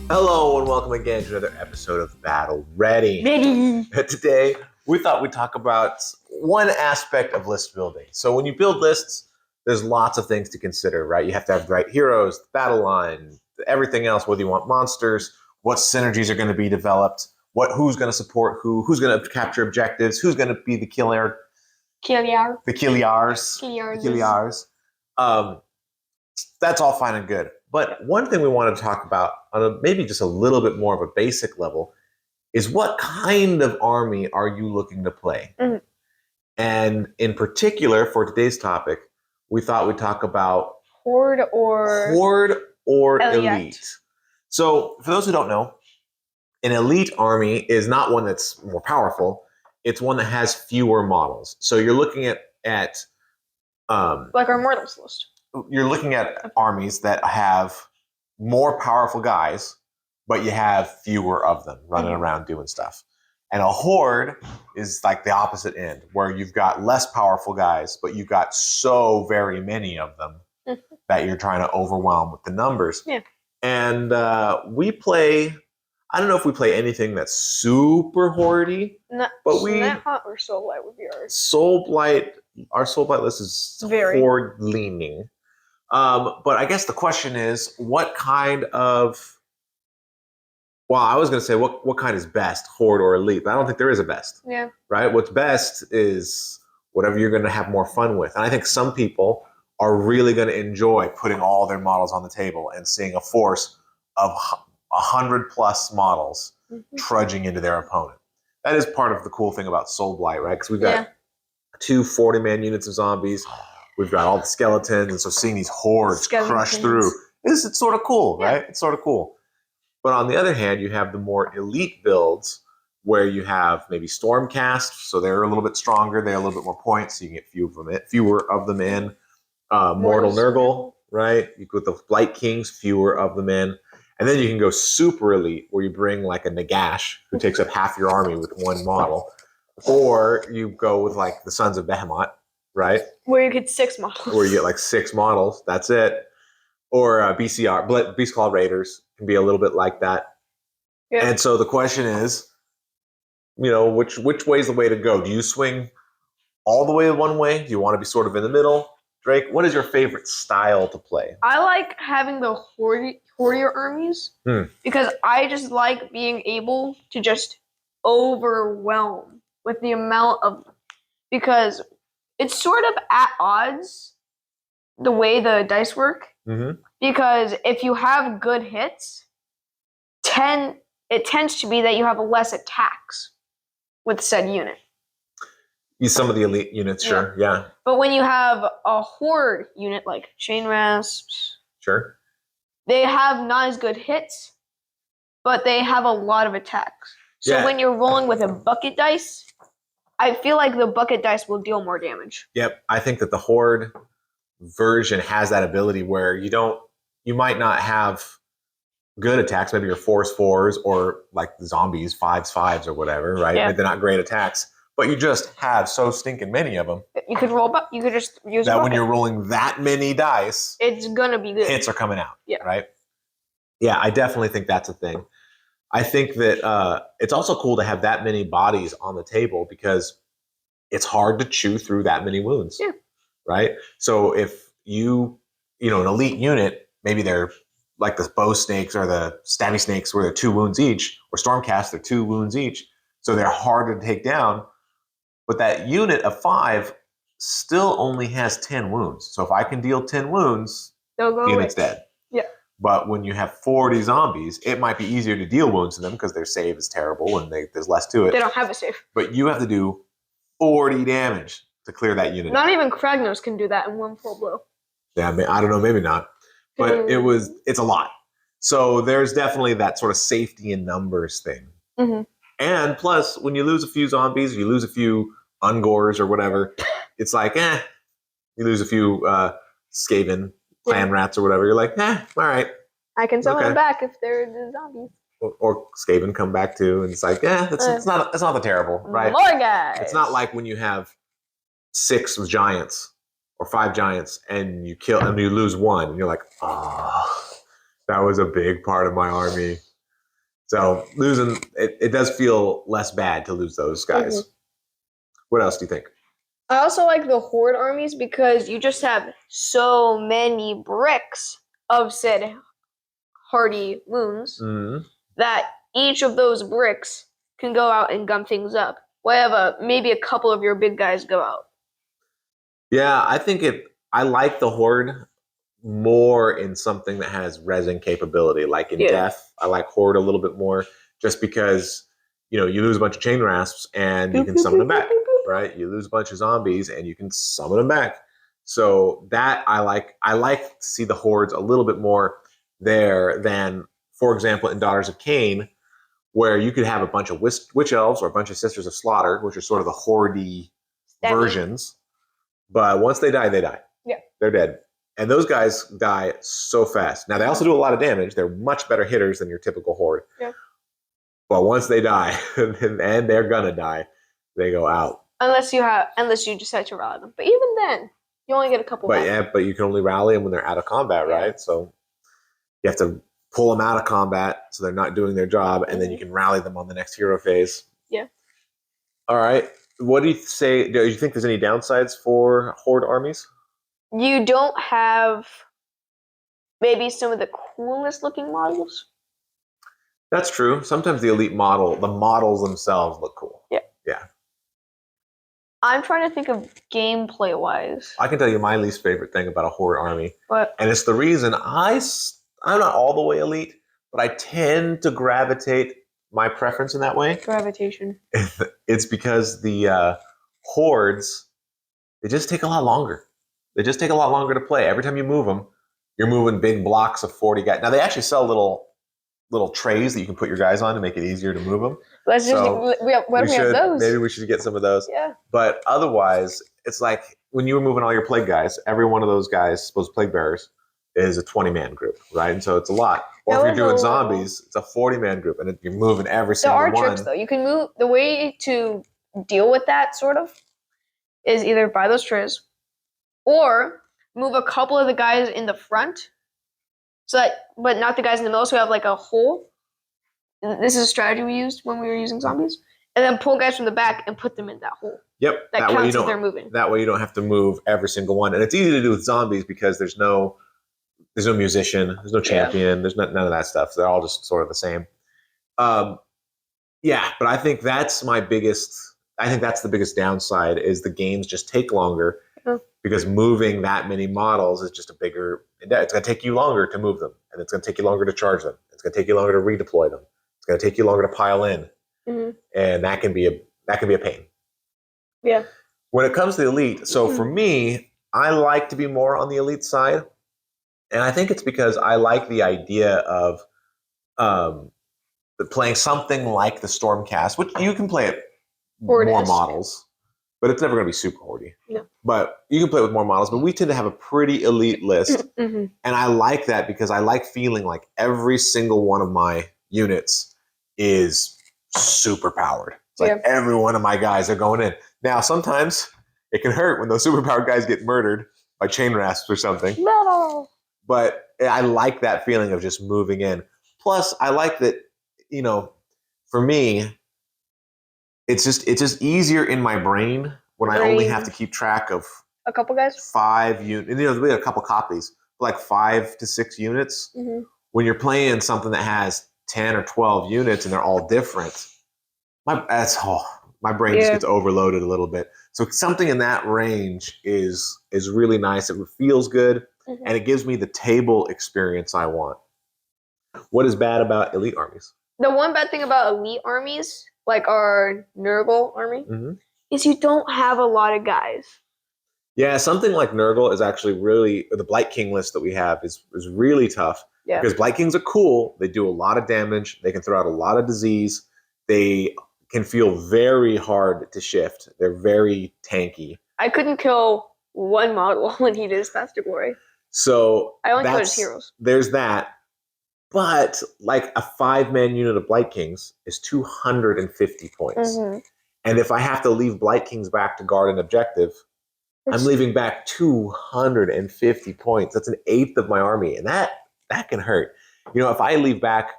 Hello and welcome again to another episode of Battle Ready. Today, we thought we'd talk about one aspect of list building. So when you build lists, there's lots of things to consider, right? You have to have the right heroes, the battle line, everything else, whether you want monsters, what synergies are going to be developed, who's going to support who's going to capture objectives, who's going to be the killer, the Kiliars. That's all fine and good. But one thing we want to talk about on maybe just a little bit more of a basic level is what kind of army are you looking to play? Mm-hmm. And in particular, for today's topic, we thought we'd talk about Horde or elite. So for those who don't know, an elite army is not one that's more powerful. It's one that has fewer models. So you're looking at like our mortals list. You're looking at armies that have more powerful guys, but you have fewer of them running around doing stuff. And a horde is like the opposite end, where you've got less powerful guys, but you've got so very many of them that you're trying to overwhelm with the numbers. Yeah. And we play, I don't know if we play anything that's super horde-y, but Hot or Soul Blight would be ours. Our Soul Blight list is very horde leaning. But I guess the question is, what kind of... Well, I was going to say, what kind is best, horde or elite? But I don't think there is a best. Yeah. Right? What's best is whatever you're going to have more fun with. And I think some people are really going to enjoy putting all their models on the table and seeing a force of 100+ models trudging into their opponent. That is part of the cool thing about Soul Blight, right? Because we've got 2 40-man units of zombies. We've got all the skeletons, and so seeing these hordes crush through, it's sort of cool, right? It's sort of cool. But on the other hand, you have the more elite builds where you have maybe Stormcast, so they're a little bit stronger, they have a little bit more points, so you can get fewer of them in. Mortal Nurgle, right? You go with the Blight Kings, fewer of them in. And then you can go super elite, where you bring like a Nagash, who takes up half your army with one model. Or you go with like the Sons of Behemoth, right? Where you get 6 models. Where you get like 6 models. That's it. Or BCR, Beast Claw Raiders can be a little bit like that. Yeah. And so the question is, which way is the way to go? Do you swing all the way one way? Do you want to be sort of in the middle? Drake, what is your favorite style to play? I like having the hordier armies because I just like being able to just overwhelm with the amount of... Because it's sort of at odds the way the dice work. Mm-hmm. Because if you have good hits, it tends to be that you have less attacks with said unit. Some of the elite units, sure, yeah. But when you have a horde unit like Chain Rasps, sure, they have not as good hits, but they have a lot of attacks. So when you're rolling with a bucket dice, I feel like the bucket dice will deal more damage. Yep, I think that the horde version has that ability where you might not have good attacks, maybe your 4s or like the zombies 5s or whatever, right? Yeah. They're not great attacks, but you just have so stinking many of them. You could just use that when you're rolling that many dice, it's gonna be good. Hits are coming out, right? Yeah, I definitely think that's a thing. I think that it's also cool to have that many bodies on the table because it's hard to chew through that many wounds, right? So if an elite unit, maybe they're like the bow snakes or the stabby snakes where they're 2 wounds each, or Stormcast, they're 2 wounds each, so they're harder to take down. But that unit of 5 still only has 10 wounds. So if I can deal 10 wounds, the unit's dead. Yeah. But when you have 40 zombies, it might be easier to deal wounds to them because their save is terrible and there's less to it. They don't have a save. But you have to do 40 damage to clear that unit. Not even Kragnos can do that in one full blow. Yeah, I don't know, maybe not. But it's a lot. So there's definitely that sort of safety in numbers thing. Mm-hmm. And plus, when you lose a few zombies, you lose a few Ungors or whatever, it's like, you lose a few Skaven clan rats or whatever, you're like, all right. I can summon them back if they're the zombies. Or Skaven come back too, and it's like, it's not that terrible, right? More guys. It's not like when you have 6 giants or 5 giants and you lose 1, and you're like, that was a big part of my army. So losing it does feel less bad to lose those guys. Mhm. What else do you think? I also like the horde armies because you just have so many bricks of said hardy moons Mm-hmm. that each of those bricks can go out and gum things up. Whatever, maybe a couple of your big guys go out. Yeah, I think I like the horde more in something that has resin capability, like in Yeah. death. I like horde a little bit more, just because you lose a bunch of chain rasps and you can summon them back, right? You lose a bunch of zombies and you can summon them back. So that I like. I like to see the hordes a little bit more there than, for example, in Daughters of Cain, where you could have a bunch of witch elves or a bunch of Sisters of Slaughter, which are sort of the horde versions. But once they die, they die. Yeah. They're dead. And those guys die so fast. Now, they also do a lot of damage. They're much better hitters than your typical horde. Yeah. But once they die, and they're going to die, they go out. Unless you decide to rally them. But even then, you only get a couple. But you can only rally them when they're out of combat, right? So you have to pull them out of combat so they're not doing their job, and then you can rally them on the next hero phase. Yeah. All right. What do you say? Do you think there's any downsides for horde armies? You don't have maybe some of the coolest looking models. That's true. Sometimes the models themselves look cool. Yeah. Yeah. I'm trying to think of gameplay wise. I can tell you my least favorite thing about a horde army. What? And it's the reason I'm not all the way elite, but I tend to gravitate my preference in that way. Gravitation. It's because the hordes, they just take a lot longer. They just take a lot longer to play. Every time you move them, you're moving big blocks of 40 guys. Now, they actually sell little trays that you can put your guys on to make it easier to move them. What if we have those? Maybe we should get some of those. Yeah. But otherwise, it's like when you were moving all your plague guys, every one of those guys, supposed plague bearers, is a 20-man group, right? And so it's a lot. Or if you're doing zombies, it's a 40-man group, and you're moving every single one. There are tricks, though. You can move. The way to deal with that, sort of, is either buy those trays, or move a couple of the guys in the front, but not the guys in the middle, so we have like a hole. This is a strategy we used when we were using zombies. And then pull guys from the back and put them in that hole. Yep. That counts as they're moving. That way you don't have to move every single one. And it's easy to do with zombies because there's no musician, there's no champion, there's none of that stuff. So they're all just sort of the same. Yeah, but I think that's the biggest downside is the games just take longer because moving that many models is just it's going to take you longer to move them, and it's going to take you longer to charge them. It's going to take you longer to redeploy them. It's going to take you longer to pile in. Mm-hmm. And that can be a pain. Yeah. When it comes to the elite, so for me, I like to be more on the elite side. And I think it's because I like the idea of playing something like the Stormcast, which you can play it more models, but it's never going to be super hordy. No. But you can play it with more models, but we tend to have a pretty elite list. Mm-hmm. And I like that because I like feeling like every single one of my units is super powered. It's like every one of my guys are going in. Now, sometimes it can hurt when those superpowered guys get murdered by chain rasps or something. No. But I like that feeling of just moving in. Plus, I like that, for me, it's just easier in my brain when I only have to keep track of a couple guys, 5 units. We had a couple copies, like 5 to 6 units. Mm-hmm. When you're playing something that has 10 or 12 units and they're all different, my brain just gets overloaded a little bit. So something in that range is really nice. It feels good, and it gives me the table experience I want. What is bad about elite armies? The one bad thing about elite armies, like our Nurgle army, is you don't have a lot of guys. Yeah, something like Nurgle is actually really, the Blight King list that we have is really tough. Yeah. Because Blight Kings are cool. They do a lot of damage. They can throw out a lot of disease. They can feel very hard to shift. They're very tanky. I couldn't kill one model when he did his Path to Glory. So I only killed his heroes. There's that. But like a 5-man unit of Blight Kings is 250 points. Mm-hmm. And if I have to leave Blight Kings back to guard an objective, I'm leaving back 250 points. That's an eighth of my army. And that can hurt. If I leave back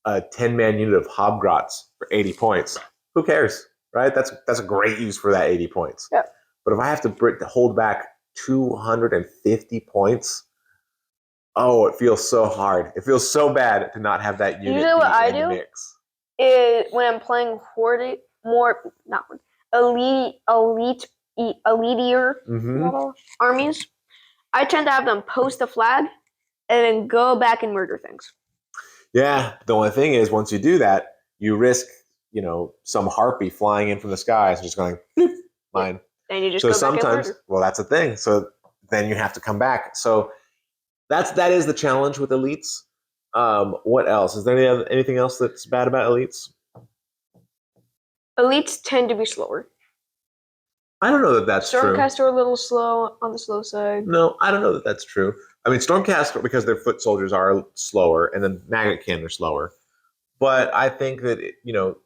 a 10-man unit of Hobgrots for 80 points, who cares, right? That's a great use for that 80 points. Yep. But if I have to hold back 250 points, oh, it feels so hard. It feels so bad to not have that unit Usually what I in the do mix. is when I'm playing horde, more not horde, elitier model armies, I tend to have them post a flag and then go back and murder things. Yeah, the only thing is, once you do that, you risk, some harpy flying in from the skies and just going, mine. And you just So go back and sometimes, murder. well, that's the thing. So then you have to come back. So that is the challenge with elites. What else? Is there anything else that's bad about elites? Elites tend to be slower. I don't know that that's true. Stormcast are a little slow on the slow side. No, I don't know that that's true. I mean, Stormcast, because their foot soldiers are slower, and then Magnet Cannon are slower. But I think that,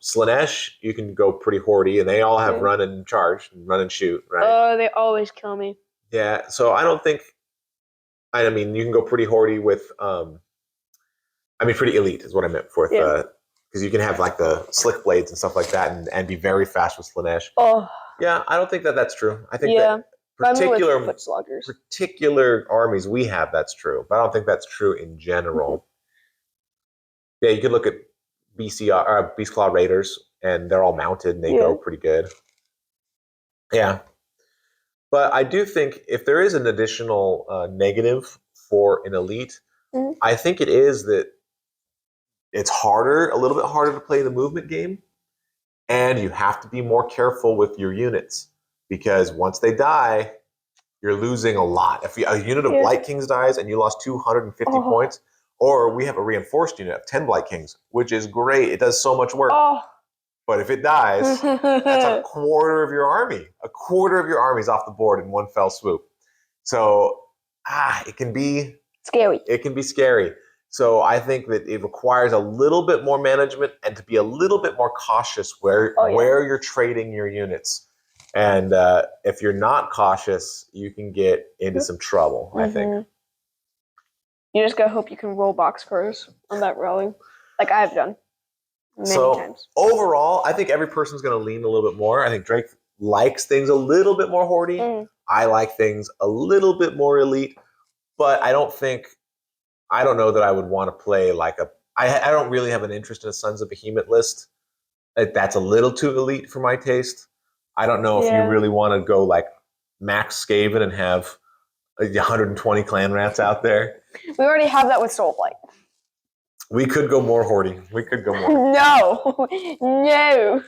Slaanesh, you can go pretty hordy, and they all have run and charge, and run and shoot, right? Oh, they always kill me. Yeah, so I don't think, I mean, you can go pretty hordy with, pretty elite is what I meant with, because you can have like the slick blades and stuff like that, and be very fast with Slaanesh. Oh. Yeah, I don't think that that's true. I think that particular armies we have, that's true, but I don't think that's true in general. Mm-hmm. Yeah, you could look at Beast Claw Raiders, and they're all mounted, and they go pretty good. Yeah, but I do think if there is an additional negative for an elite, I think it is that it's a little bit harder to play the movement game, and you have to be more careful with your units, because once they die, you're losing a lot. If a unit of Blight Kings dies and you lost 250 points, or we have a reinforced unit of 10 Blight Kings, which is great. It does so much work. But if it dies, that's a quarter of your army. A quarter of your army is off the board in one fell swoop. So, it can be scary. It can be scary. So I think that it requires a little bit more management and to be a little bit more cautious where you're trading your units. And if you're not cautious, you can get into some trouble, I think. You just gotta hope you can roll boxcars on that rally, like I have done many times. Overall, I think every person's going to lean a little bit more. I think Drake likes things a little bit more hordy. I like things a little bit more elite. But I don't know that I would want to play I don't really have an interest in a Sons of Behemoth list. That's a little too elite for my taste. I don't know if you really want to go like Max Skaven and have 120 clan rats out there. We already have that with Soulblight. We could go more hordy. No.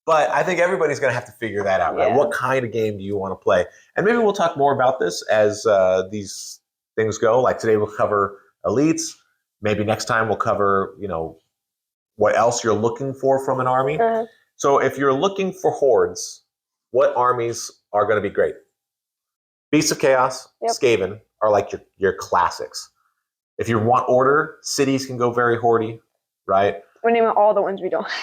But I think everybody's going to have to figure that out, right? What kind of game do you want to play? And maybe we'll talk more about this as these things go. Like today we'll cover elites. Maybe next time we'll cover, what else you're looking for from an army. So if you're looking for hordes, what armies are going to be great? Beasts of Chaos, Skaven are like your classics. If you want order, cities can go very hordy, right? We're naming all the ones we don't have.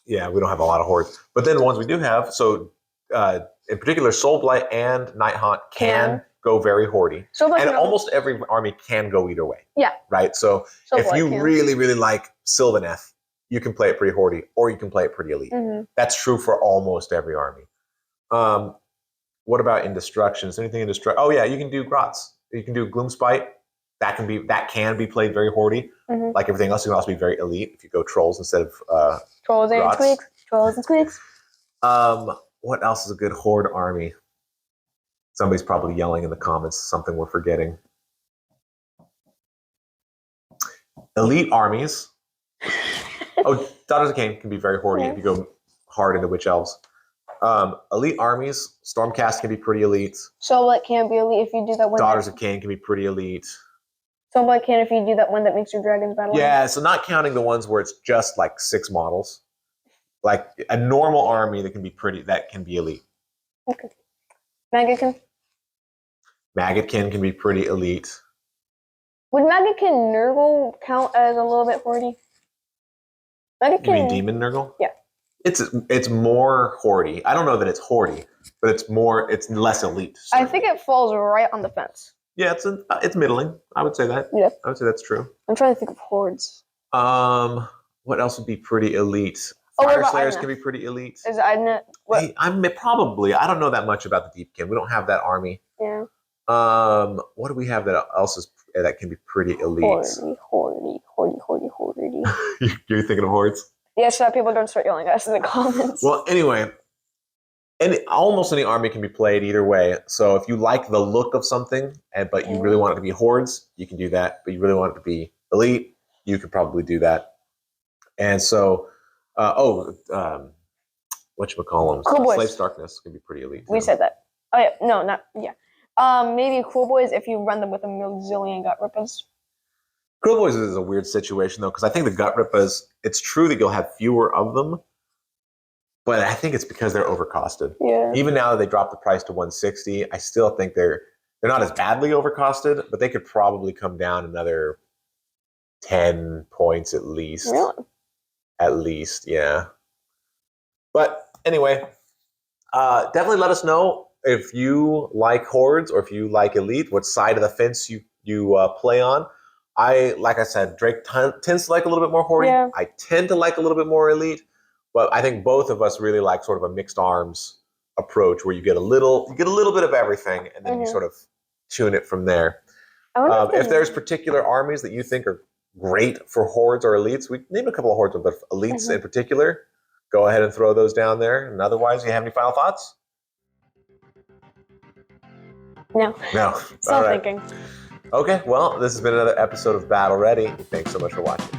Yeah, we don't have a lot of hordes. But then the ones we do have, so in particular, Soulblight and Nighthaunt can go very hordy. And almost every army can go either way. Yeah. Right? So if you really, really like Sylvaneth, you can play it pretty hordy, or you can play it pretty elite. That's true for almost every army. What about in Destruction? Is there anything in Destruction? Oh, yeah, you can do Grots. You can do Gloomspite. That can be played very hordy. Like everything else, you can also be very elite if you go Trolls instead of Trolls and Squigs. Trolls and Squigs. What else is a good horde army? Somebody's probably yelling in the comments something we're forgetting. Elite armies. Oh, Daughters of Cain can be very hordy if you go hard into Witch Elves. Elite armies, Stormcast can be pretty elite. Soulblight can be elite if you do that one. Daughters of Cain can be pretty elite. Soulblight can if you do that one that makes your dragons battle. Yeah, so not counting the ones where it's just like 6 models. Like a normal army that can be elite. Okay. Maggotkin? Maggotkin can be pretty elite. Would Maggotkin Nurgle count as a little bit hordy? You mean Demon Nurgle? Yeah. It's more hordy. I don't know that it's hordy, but it's less elite. Certainly. I think it falls right on the fence. Yeah, it's middling. I would say that. Yeah. I would say that's true. I'm trying to think of hordes. What else would be pretty elite? Oh, what Fire about Slayers Idna? can be pretty elite. Is Idna what? Hey, I don't know that much about the Deepkin. We don't have that army. Yeah. What do we have that else is that can be pretty elite? Hordy. You're thinking of hordes? Yeah, so that people don't start yelling at us in the comments. Well, anyway, almost any army can be played either way. So if you like the look of something, but you really want it to be hordes, you can do that. But you really want it to be elite, you could probably do that. And so, whatchamacallem? Cool Boys. Slave's Darkness can be pretty elite. We said that. Oh yeah, no, not yeah. Maybe Cool Boys if you run them with a million gut rippers. Cool Boys is a weird situation though, because I think the gut rippers. It's true that you'll have fewer of them, but I think it's because they're overcosted. Yeah. Even now that they dropped the price to 160, I still think they're not as badly overcosted, but they could probably come down another 10 points at least. Really? At least, yeah. But anyway, definitely let us know if you like hordes or if you like elite, what side of the fence you play on. Like I said, Drake tends to like a little bit more horde. Yeah. I tend to like a little bit more elite, but I think both of us really like sort of a mixed arms approach where you get a little bit of everything, and then you sort of tune it from there. If there's particular armies that you think are great for hordes or elites, we named a couple of hordes, but elites in particular, go ahead and throw those down there. And otherwise, you have any final thoughts? No. No. Still thinking. Okay, well, this has been another episode of Battle Ready. Thanks so much for watching.